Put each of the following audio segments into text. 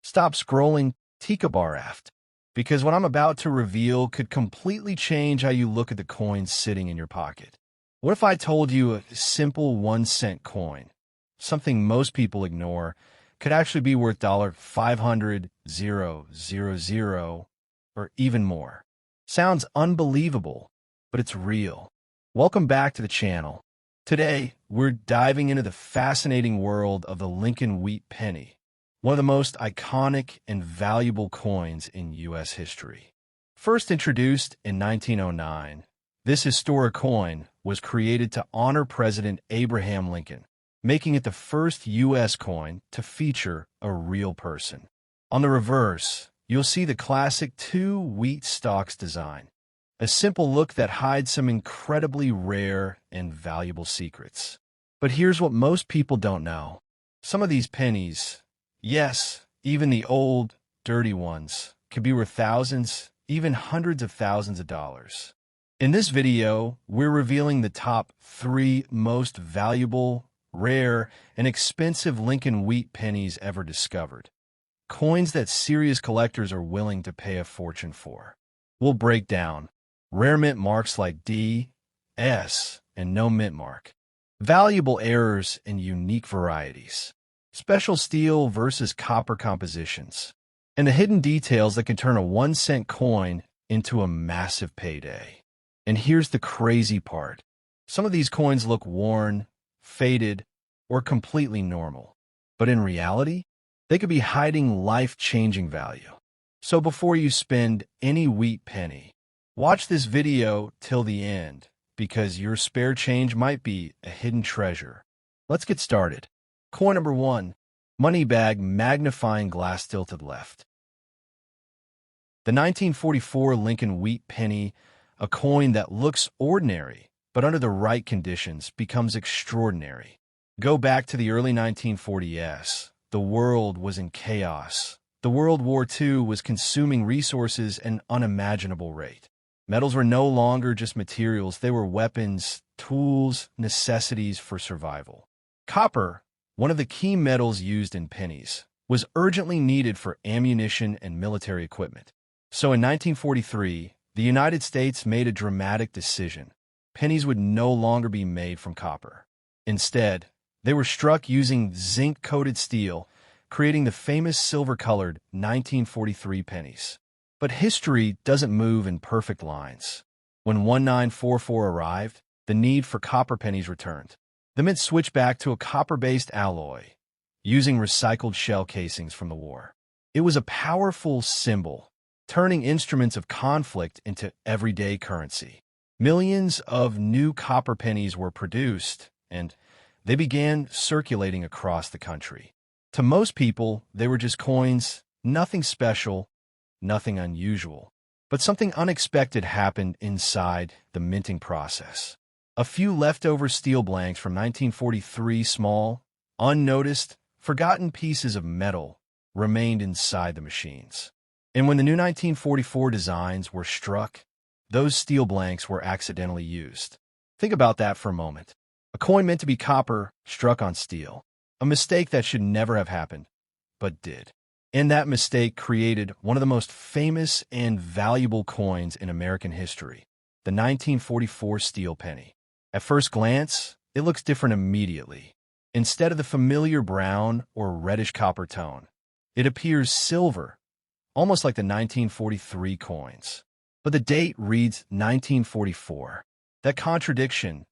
Stop scrolling Tika bar aft, because what I'm about to reveal could completely change how you look at the coins sitting in your pocket. What if I told you a simple 1-cent coin, something most people ignore, could actually be worth $500,000 or even more? Sounds unbelievable, but it's real. Welcome back to the channel. Today, we're diving into the fascinating world of the Lincoln wheat penny, one of the most iconic and valuable coins in U.S. history. First introduced in 1909, this historic coin was created to honor President Abraham Lincoln, making it the first U.S. coin to feature a real person. On the reverse, you'll see the classic two wheat stalks design, a simple look that hides some incredibly rare and valuable secrets. But here's what most people don't know. Some of these pennies, yes, even the old, dirty ones, could be worth thousands, even hundreds of thousands of dollars. In this video, we're revealing the top 3 most valuable, rare, and expensive Lincoln wheat pennies ever discovered. Coins that serious collectors are willing to pay a fortune for. We'll break down rare mint marks like D, S, and no mint mark, valuable errors and unique varieties, special steel versus copper compositions, and the hidden details that can turn a 1-cent coin into a massive payday. And here's the crazy part. Some of these coins look worn, faded, or completely normal. But in reality, they could be hiding life-changing value. So before you spend any wheat penny, watch this video till the end, because your spare change might be a hidden treasure. Let's get started. Coin number 1, money bag magnifying glass tilted left. The 1944 Lincoln wheat penny, a coin that looks ordinary, but under the right conditions becomes extraordinary. Go back to the early 1940s. The world was in chaos. The World War II was consuming resources at an unimaginable rate. Metals were no longer just materials, they were weapons, tools, necessities for survival. Copper, one of the key metals used in pennies, was urgently needed for ammunition and military equipment. So in 1943, the United States made a dramatic decision. Pennies would no longer be made from copper. Instead, they were struck using zinc-coated steel, creating the famous silver-colored 1943 pennies. But history doesn't move in perfect lines. When 1944 arrived, the need for copper pennies returned. The mint switched back to a copper-based alloy, using recycled shell casings from the war. It was a powerful symbol, turning instruments of conflict into everyday currency. Millions of new copper pennies were produced, and they began circulating across the country. To most people, they were just coins, nothing special, nothing unusual. But something unexpected happened inside the minting process. A few leftover steel blanks from 1943, small, unnoticed, forgotten pieces of metal, remained inside the machines. And when the new 1944 designs were struck, those steel blanks were accidentally used. Think about that for a moment. A coin meant to be copper struck on steel. A mistake that should never have happened, but did. And that mistake created one of the most famous and valuable coins in American history, the 1944 steel penny. At first glance, it looks different immediately. Instead of the familiar brown or reddish copper tone, it appears silver, almost like the 1943 coins. But the date reads 1944. That contradiction,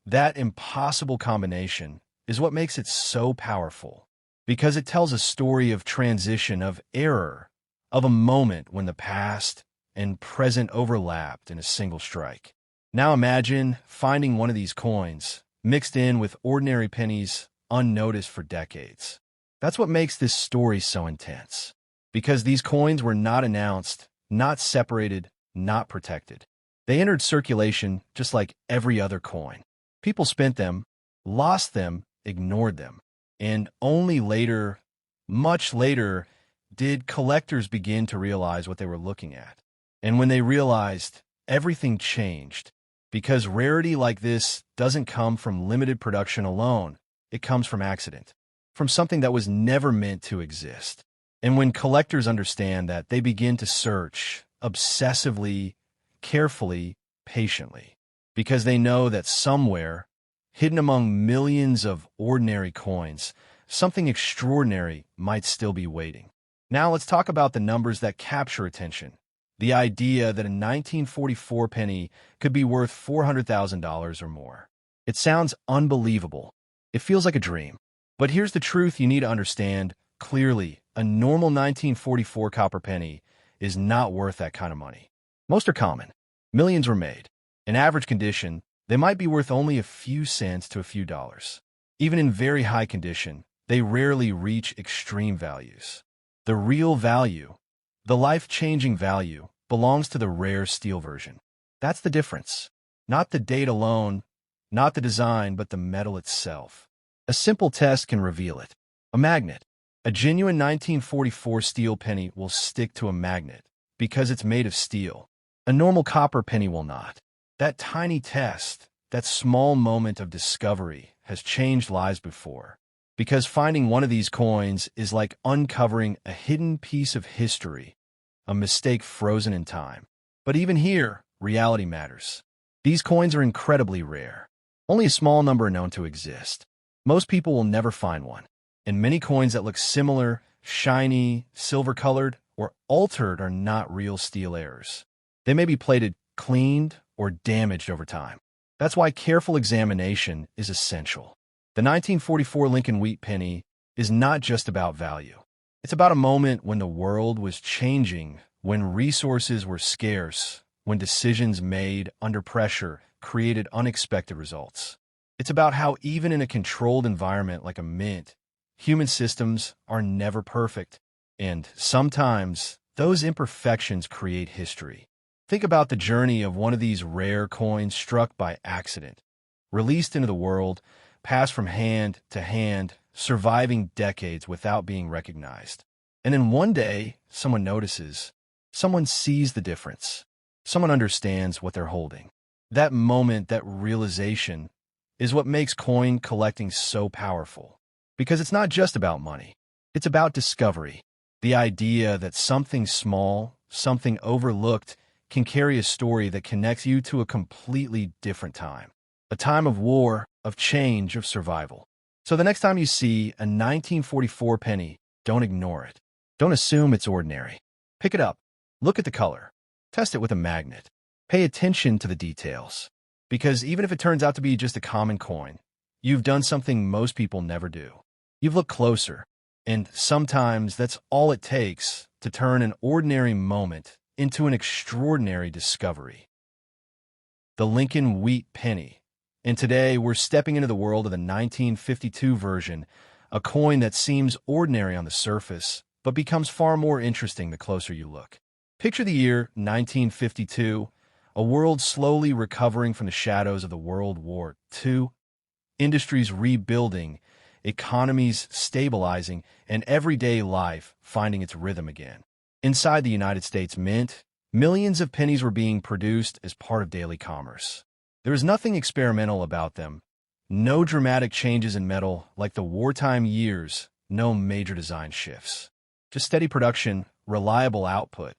that impossible combination, is what makes it so powerful, because it tells a story of transition, of error, of a moment when the past and present overlapped in a single strike. Now imagine finding one of these coins, mixed in with ordinary pennies, unnoticed for decades. That's what makes this story so intense, because these coins were not announced, not separated, not protected. They entered circulation just like every other coin. People spent them, lost them, ignored them. And only later, much later, did collectors begin to realize what they were looking at. And when they realized, everything changed. Because rarity like this doesn't come from limited production alone. It comes from accident, from something that was never meant to exist. And when collectors understand that, they begin to search obsessively, carefully, patiently, because they know that somewhere, hidden among millions of ordinary coins, something extraordinary might still be waiting. Now let's talk about the numbers that capture attention. The idea that a 1944 penny could be worth $400,000 or more. It sounds unbelievable. It feels like a dream. But here's the truth you need to understand clearly. A normal 1944 copper penny is not worth that kind of money. Most are common. Millions were made. In average condition, they might be worth only a few cents to a few dollars. Even in very high condition, they rarely reach extreme values. The real value, the life-changing value, belongs to the rare steel version. That's the difference. Not the date alone, not the design, but the metal itself. A simple test can reveal it. A magnet. A genuine 1944 steel penny will stick to a magnet because it's made of steel. A normal copper penny will not. That tiny test, that small moment of discovery, has changed lives before. Because finding one of these coins is like uncovering a hidden piece of history, a mistake frozen in time. But even here, reality matters. These coins are incredibly rare. Only a small number are known to exist. Most people will never find one. And many coins that look similar, shiny, silver-colored, or altered are not real steel errors. They may be plated, cleaned, or damaged over time. That's why careful examination is essential. The 1944 Lincoln wheat penny is not just about value. It's about a moment when the world was changing, when resources were scarce, when decisions made under pressure created unexpected results. It's about how even in a controlled environment like a mint, human systems are never perfect, and sometimes those imperfections create history. Think about the journey of one of these rare coins struck by accident, released into the world, passed from hand to hand, surviving decades without being recognized. And then one day, someone notices, someone sees the difference, someone understands what they're holding. That moment, that realization, is what makes coin collecting so powerful. Because it's not just about money. It's about discovery. The idea that something small, something overlooked, can carry a story that connects you to a completely different time. A time of war, of change, of survival. So the next time you see a 1944 penny, don't ignore it. Don't assume it's ordinary. Pick it up. Look at the color. Test it with a magnet. Pay attention to the details. Because even if it turns out to be just a common coin, you've done something most people never do. You've looked closer. And sometimes that's all it takes to turn an ordinary moment into an extraordinary discovery. The Lincoln wheat penny. And today we're stepping into the world of the 1952 version, a coin that seems ordinary on the surface, but becomes far more interesting the closer you look. Picture the year 1952, a world slowly recovering from the shadows of the World War II, industries rebuilding, economies stabilizing, and everyday life finding its rhythm again. Inside the United States Mint, millions of pennies were being produced as part of daily commerce. There was nothing experimental about them, no dramatic changes in metal like the wartime years, no major design shifts. Just steady production, reliable output.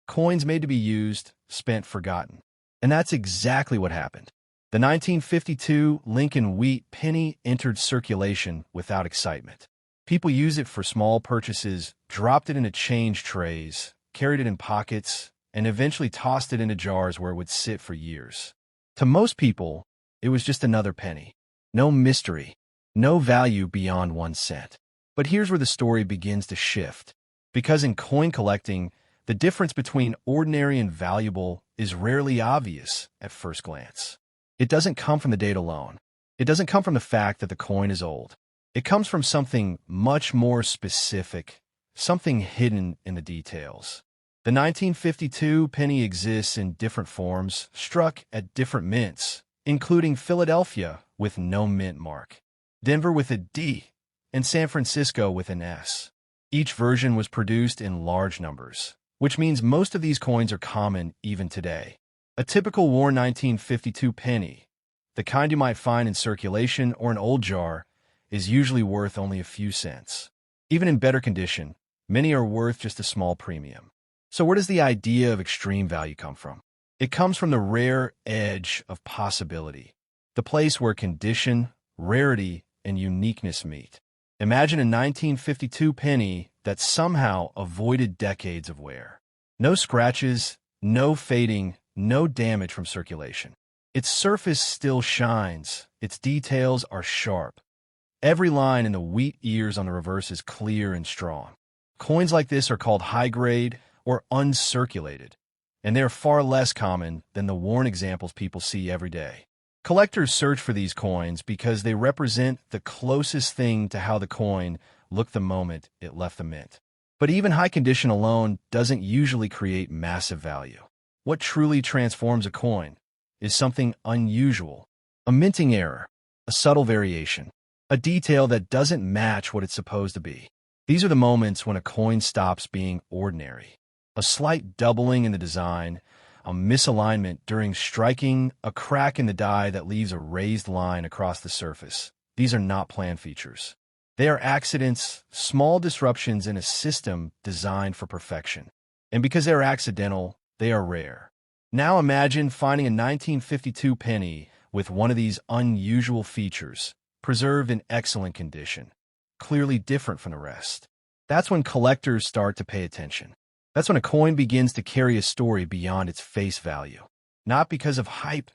Coins made to be used, spent, forgotten. And that's exactly what happened. The 1952 Lincoln wheat penny entered circulation without excitement. People used it for small purchases, dropped it into change trays, carried it in pockets, and eventually tossed it into jars where it would sit for years. To most people, it was just another penny. No mystery, no value beyond 1 cent. But here's where the story begins to shift. Because in coin collecting, the difference between ordinary and valuable is rarely obvious at first glance. It doesn't come from the date alone. It doesn't come from the fact that the coin is old. It comes from something much more specific, something hidden in the details. The 1952 penny exists in different forms, struck at different mints, including Philadelphia with no mint mark, Denver with a D, and San Francisco with an S. Each version was produced in large numbers, which means most of these coins are common even today. A typical war 1952 penny, the kind you might find in circulation or an old jar, is usually worth only a few cents. Even in better condition, Many are worth just a small premium. So where does the idea of extreme value come from? It comes from the rare edge of possibility, the place where condition, rarity, and uniqueness meet. Imagine a 1952 penny that somehow avoided decades of wear. No scratches, no fading, no damage from circulation. Its surface still shines, its details are sharp. Every line in the wheat ears on the reverse is clear and strong. Coins like this are called high-grade or uncirculated, and they are far less common than the worn examples people see every day. Collectors search for these coins because they represent the closest thing to how the coin looked the moment it left the mint. But even high condition alone doesn't usually create massive value. What truly transforms a coin is something unusual, a minting error, a subtle variation, a detail that doesn't match what it's supposed to be. These are the moments when a coin stops being ordinary. A slight doubling in the design, a misalignment during striking, a crack in the die that leaves a raised line across the surface. These are not planned features. They are accidents, small disruptions in a system designed for perfection. And because they are accidental, they are rare. Now imagine finding a 1952 penny with one of these unusual features, preserved in excellent condition, clearly different from the rest. That's when collectors start to pay attention. That's when a coin begins to carry a story beyond its face value. Not because of hype,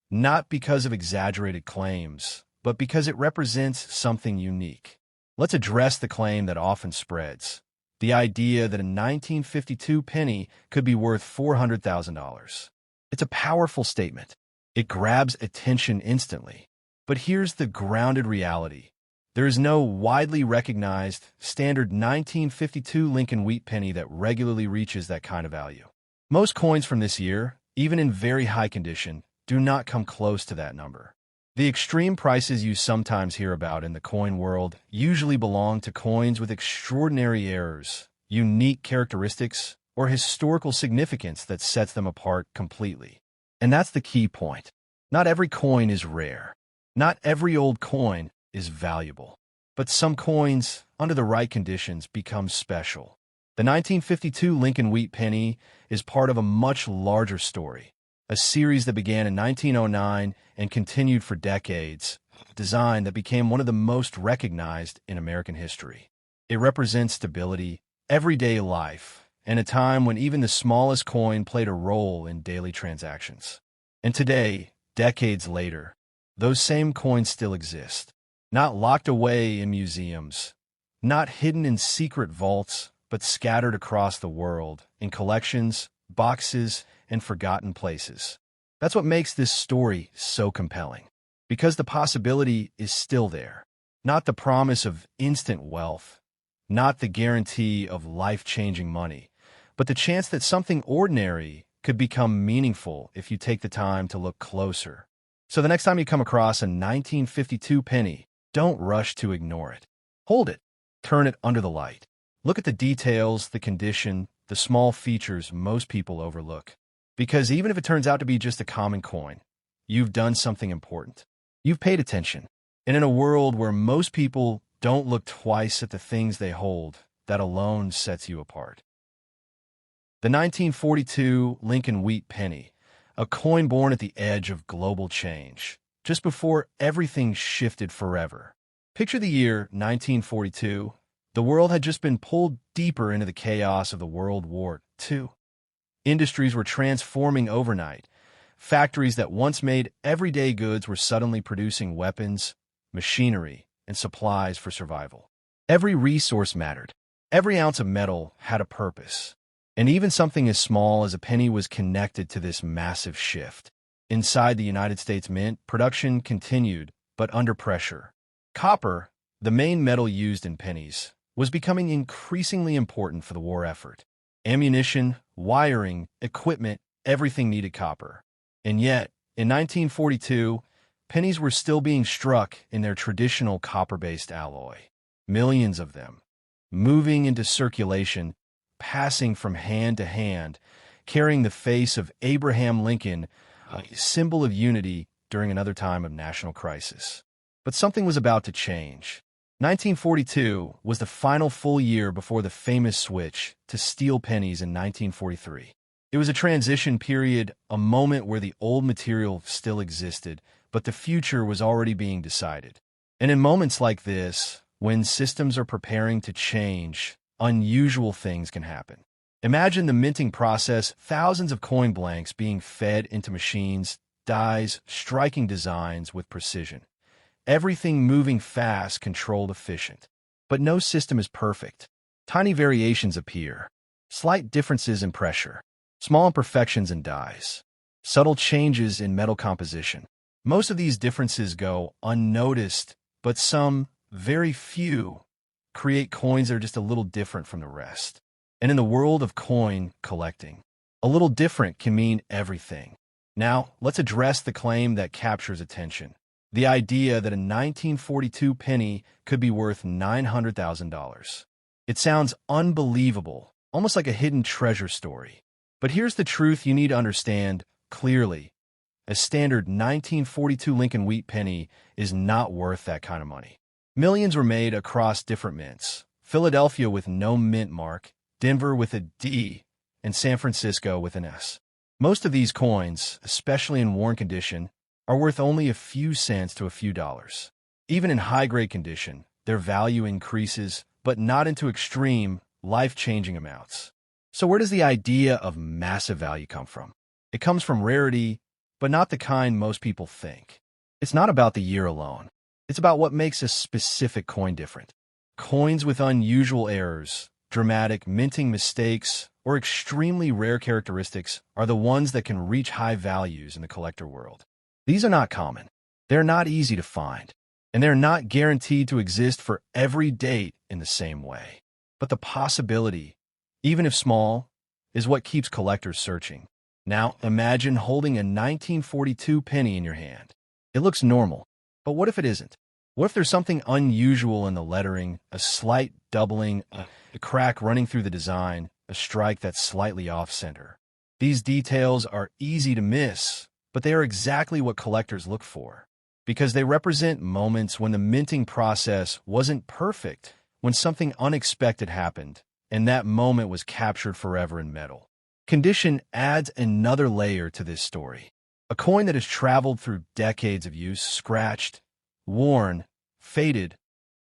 not because of exaggerated claims, but because it represents something unique. Let's address the claim that often spreads, the idea that a 1952 penny could be worth $400,000. It's a powerful statement. It grabs attention instantly. But here's the grounded reality. There is no widely recognized, standard 1952 Lincoln wheat penny that regularly reaches that kind of value. Most coins from this year, even in very high condition, do not come close to that number. The extreme prices you sometimes hear about in the coin world usually belong to coins with extraordinary errors, unique characteristics, or historical significance that sets them apart completely. And that's the key point. Not every coin is rare. Not every old coin is valuable. But some coins, under the right conditions, become special. The 1952 Lincoln wheat penny is part of a much larger story, a series that began in 1909 and continued for decades, a design that became one of the most recognized in American history. It represents stability, everyday life, and a time when even the smallest coin played a role in daily transactions. And today, decades later, those same coins still exist. Not locked away in museums, not hidden in secret vaults, but scattered across the world in collections, boxes, and forgotten places. That's what makes this story so compelling, because the possibility is still there. Not the promise of instant wealth, not the guarantee of life-changing money, but the chance that something ordinary could become meaningful if you take the time to look closer. So the next time you come across a 1952 penny, don't rush to ignore it. Hold it. Turn it under the light. Look at the details, the condition, the small features most people overlook. Because even if it turns out to be just a common coin, you've done something important. You've paid attention. And in a world where most people don't look twice at the things they hold, that alone sets you apart. The 1942 Lincoln wheat penny, a coin born at the edge of global change, just before everything shifted forever. Picture the year 1942. The world had just been pulled deeper into the chaos of the World War II. Industries were transforming overnight. Factories that once made everyday goods were suddenly producing weapons, machinery, and supplies for survival. Every resource mattered. Every ounce of metal had a purpose. And even something as small as a penny was connected to this massive shift. Inside the United States Mint, production continued, but under pressure. Copper, the main metal used in pennies, was becoming increasingly important for the war effort. Ammunition, wiring, equipment, everything needed copper. And yet, in 1942, pennies were still being struck in their traditional copper-based alloy. Millions of them, moving into circulation, passing from hand to hand, carrying the face of Abraham Lincoln, a symbol of unity during another time of national crisis. But something was about to change. 1942 was the final full year before the famous switch to steel pennies in 1943. It was a transition period, a moment where the old material still existed, but the future was already being decided. And in moments like this, when systems are preparing to change, unusual things can happen. Imagine the minting process, thousands of coin blanks being fed into machines, dies, striking designs with precision. Everything moving fast, controlled, efficient. But no system is perfect. Tiny variations appear. Slight differences in pressure. Small imperfections in dies. Subtle changes in metal composition. Most of these differences go unnoticed, but some, very few, create coins that are just a little different from the rest. And in the world of coin collecting, a little different can mean everything. Now, let's address the claim that captures attention. The idea that a 1942 penny could be worth $900,000. It sounds unbelievable, almost like a hidden treasure story. But here's the truth you need to understand clearly. A standard 1942 Lincoln wheat penny is not worth that kind of money. Millions were made across different mints. Philadelphia with no mint mark, Denver with a D, and San Francisco with an S. Most of these coins, especially in worn condition, are worth only a few cents to a few dollars. Even in high-grade condition, their value increases, but not into extreme, life-changing amounts. So where does the idea of massive value come from? It comes from rarity, but not the kind most people think. It's not about the year alone. It's about what makes a specific coin different. Coins with unusual errors, dramatic minting mistakes, or extremely rare characteristics are the ones that can reach high values in the collector world. These are not common. They're not easy to find, and they're not guaranteed to exist for every date in the same way. But the possibility, even if small, is what keeps collectors searching. Now, imagine holding a 1942 penny in your hand. It looks normal, but what if it isn't? What if there's something unusual in the lettering, a slight doubling, a crack running through the design, a strike that's slightly off-center? These details are easy to miss, but they are exactly what collectors look for, because they represent moments when the minting process wasn't perfect, when something unexpected happened, and that moment was captured forever in metal. Condition adds another layer to this story. A coin that has traveled through decades of use, scratched, worn, faded,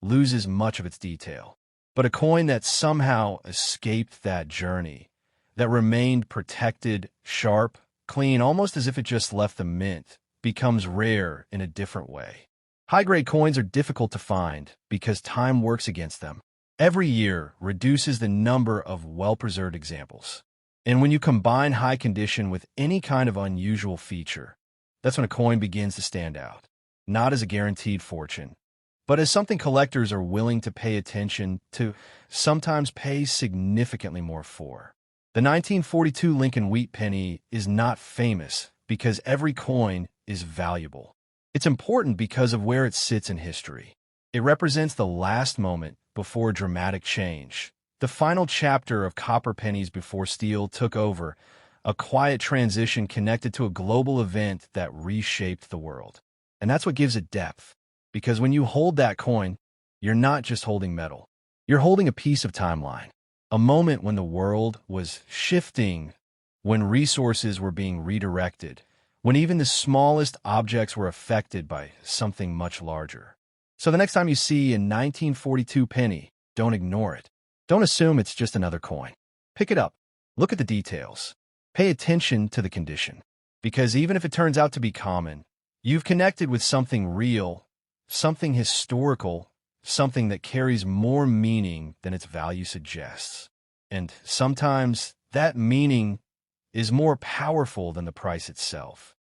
loses much of its detail. But a coin that somehow escaped that journey, that remained protected, sharp, clean, almost as if it just left the mint, becomes rare in a different way. High-grade coins are difficult to find because time works against them. Every year reduces the number of well-preserved examples. And when you combine high condition with any kind of unusual feature, that's when a coin begins to stand out. Not as a guaranteed fortune, but as something collectors are willing to pay attention to, sometimes pay significantly more for. The 1942 Lincoln wheat penny is not famous because every coin is valuable. It's important because of where it sits in history. It represents the last moment before dramatic change, the final chapter of copper pennies before steel took over, a quiet transition connected to a global event that reshaped the world. And that's what gives it depth, because when you hold that coin, you're not just holding metal. You're holding a piece of timeline, a moment when the world was shifting, when resources were being redirected, when even the smallest objects were affected by something much larger. So the next time you see a 1942 penny, don't ignore it. Don't assume it's just another coin. Pick it up. Look at the details. Pay attention to the condition. Because even if it turns out to be common, you've connected with something real, something historical, something that carries more meaning than its value suggests. And sometimes that meaning is more powerful than the price itself.